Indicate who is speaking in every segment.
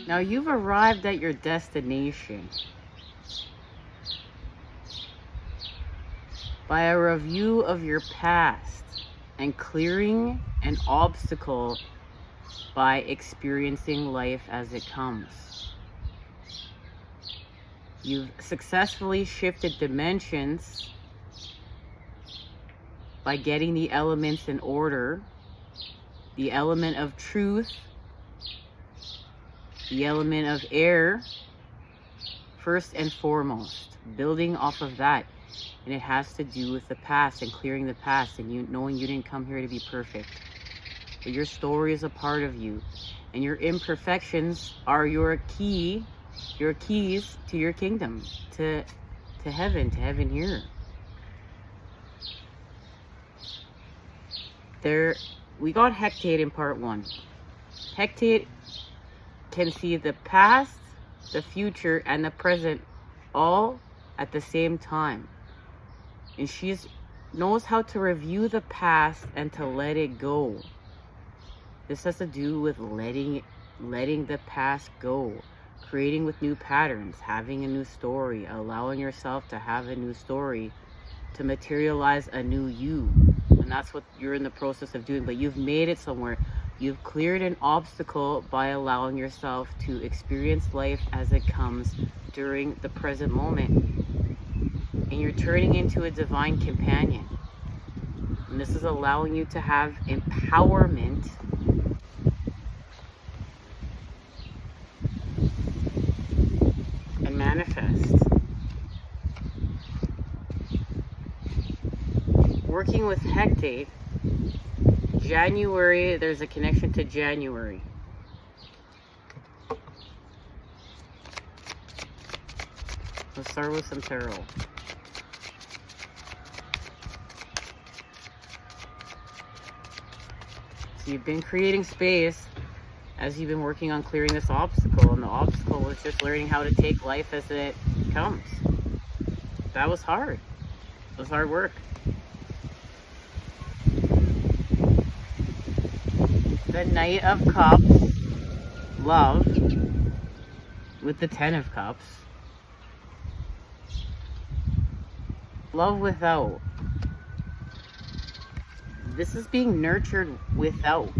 Speaker 1: Now you've arrived at your destination by a review of your past and clearing an obstacle by experiencing life as it comes. You've successfully shifted dimensions by getting the elements in order, the element of truth, the element of air, first and foremost, building off of that. And it has to do with the past and clearing the past and you knowing you didn't come here to be perfect. But your story is a part of you. And your imperfections are your keys to your kingdom, to heaven here. We got Hecate in part 1. Hecate can see the past, the future, and the present all at the same time. And she knows how to review the past and to let it go. This has to do with letting the past go, creating with new patterns, having a new story, allowing yourself to have a new story, to materialize a new you. And that's what you're in the process of doing, but you've made it somewhere. You've cleared an obstacle by allowing yourself to experience life as it comes during the present moment. And you're turning into a divine companion. And this is allowing you to have empowerment and manifest. Working with Hecate, January, there's a connection to January. Let's start with some tarot. So you've been creating space as you've been working on clearing this obstacle, and the obstacle was just learning how to take life as it comes. That was hard. It was hard work. The Knight of Cups, love, with the Ten of Cups. Love without. This is being nurtured without.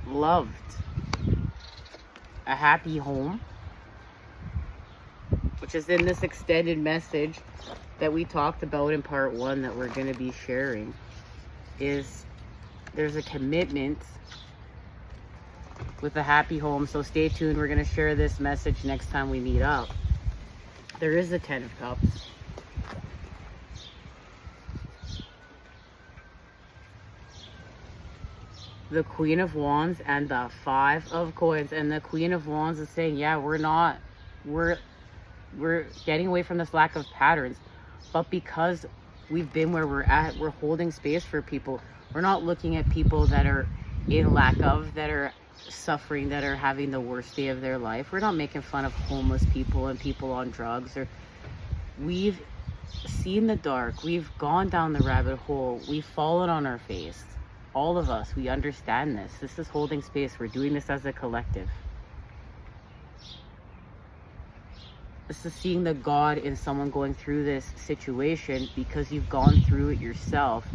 Speaker 1: Loved. A happy home, which is in this extended message that we talked about in part 1 that we're going to be sharing, is there's a commitment with a happy home. So stay tuned. We're going to share this message next time we meet up. There is a Ten of Cups. The Queen of Wands and the Five of Coins. And the Queen of Wands is saying, yeah, we're getting away from this lack of patterns. But because we've been where we're at, we're holding space for people. We're not looking at people that are in lack of, that are suffering, that are having the worst day of their life. We're not making fun of homeless people and people on drugs. We've seen the dark. We've gone down the rabbit hole. We've fallen on our face. All of us, we understand this. This is holding space. We're doing this as a collective. This is seeing the God in someone going through this situation because you've gone through it yourself.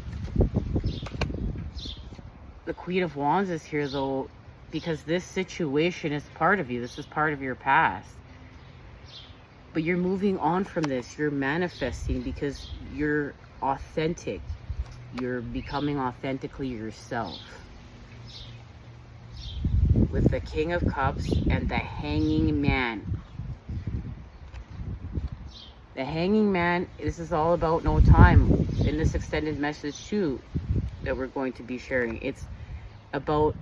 Speaker 1: The Queen of Wands is here though because this situation is part of you. This is part of your past. But you're moving on from this. You're manifesting because you're authentic. You're becoming authentically yourself. With the King of Cups and the Hanging Man. The Hanging Man, this is all about no time. In this extended message too that we're going to be sharing, it's about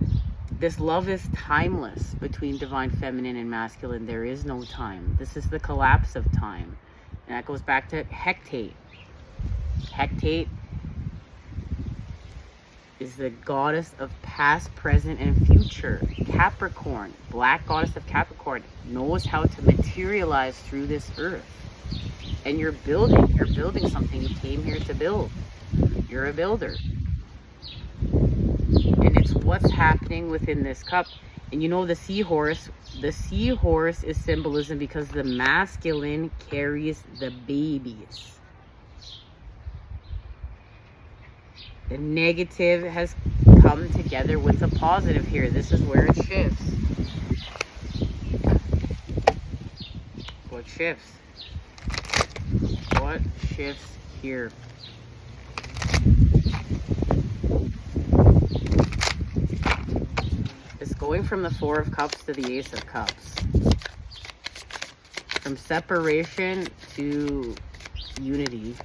Speaker 1: this love is timeless between divine feminine and masculine. There is no time. This is the collapse of time. And that goes back to Hecate. Hecate is the goddess of past, present, and future. Capricorn, black goddess of Capricorn, knows how to materialize through this earth. And you're building something. You came here to build. You're a builder. And it's what's happening within this cup. And you know the seahorse is symbolism because the masculine carries the babies. The negative has come together with the positive here. This is where it shifts. What shifts? What shifts here? It's going from the Four of Cups to the Ace of Cups. From separation to unity.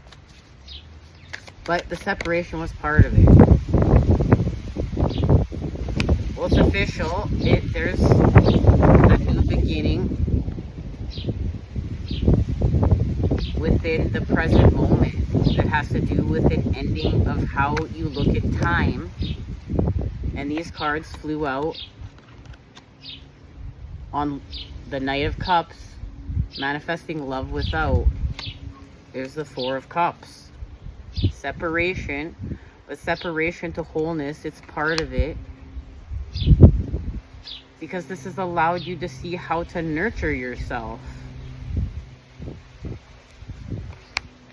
Speaker 1: But the separation was part of it. Well, it's official. There's a new beginning within the present moment that has to do with an ending of how you look at time. And these cards flew out on the Knight of Cups, manifesting love without. There's the Four of Cups. Separation, but separation to wholeness, it's part of it. Because this has allowed you to see how to nurture yourself,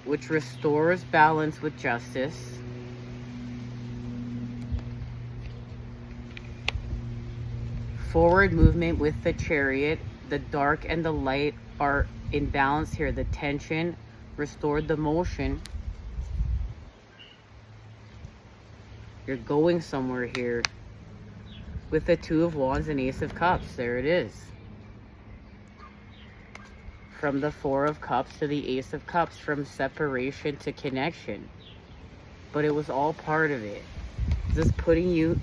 Speaker 1: which restores balance with justice. Forward movement with the Chariot. The dark and the light are in balance here. The tension restored the motion. You're going somewhere here. With the Two of Wands and Ace of Cups. There it is. From the Four of Cups to the Ace of Cups. From separation to connection. But it was all part of it. This is putting you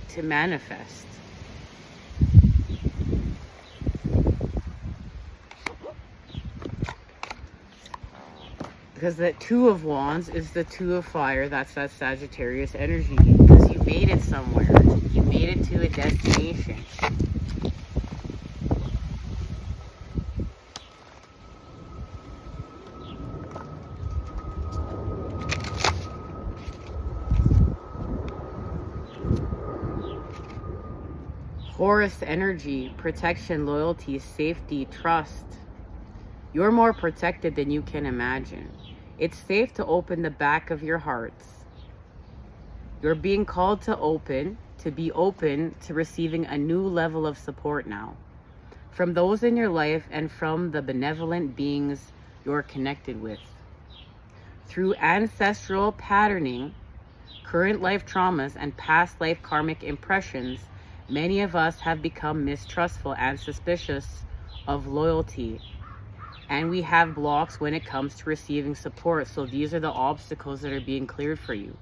Speaker 1: to manifest. Because that Two of Wands is the Two of Fire. That's that Sagittarius energy. Because you made it somewhere. You made it to a destination. Horus energy, protection, loyalty, safety, trust. You're more protected than you can imagine. It's safe to open the back of your hearts. You're being called to be open to receiving a new level of support now. From those in your life and from the benevolent beings you're connected with. Through ancestral patterning, current life traumas, and past life karmic impressions, many of us have become mistrustful and suspicious of loyalty. And we have blocks when it comes to receiving support. So these are the obstacles that are being cleared for you.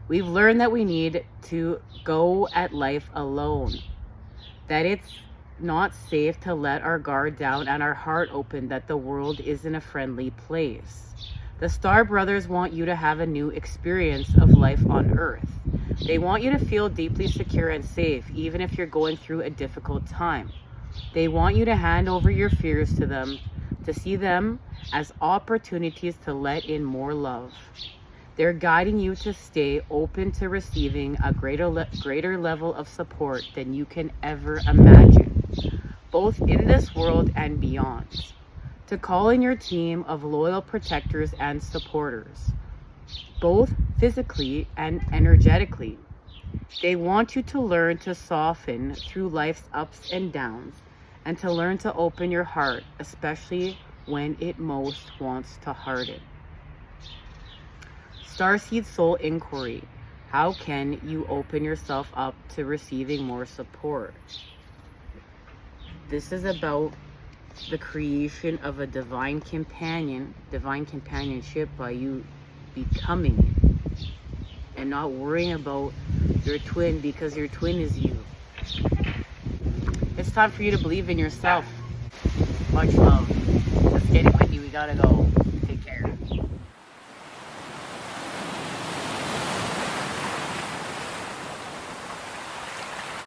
Speaker 1: We've learned that we need to go at life alone. That it's not safe to let our guard down and our heart open, that the world isn't a friendly place. The Star Brothers want you to have a new experience of life on Earth. They want you to feel deeply secure and safe, even if you're going through a difficult time. They want you to hand over your fears to them, to see them as opportunities to let in more love. They're guiding you to stay open to receiving a greater level of support than you can ever imagine, both in this world and beyond. To call in your team of loyal protectors and supporters, both physically and energetically. They want you to learn to soften through life's ups and downs, and to learn to open your heart, especially when it most wants to harden. Starseed Soul Inquiry. How can you open yourself up to receiving more support? This is about the creation of a divine companionship by you becoming it, and not worrying about your twin, because your twin is you. It's time for you to believe in yourself. Much love. Let's get it, Whitney. We gotta go.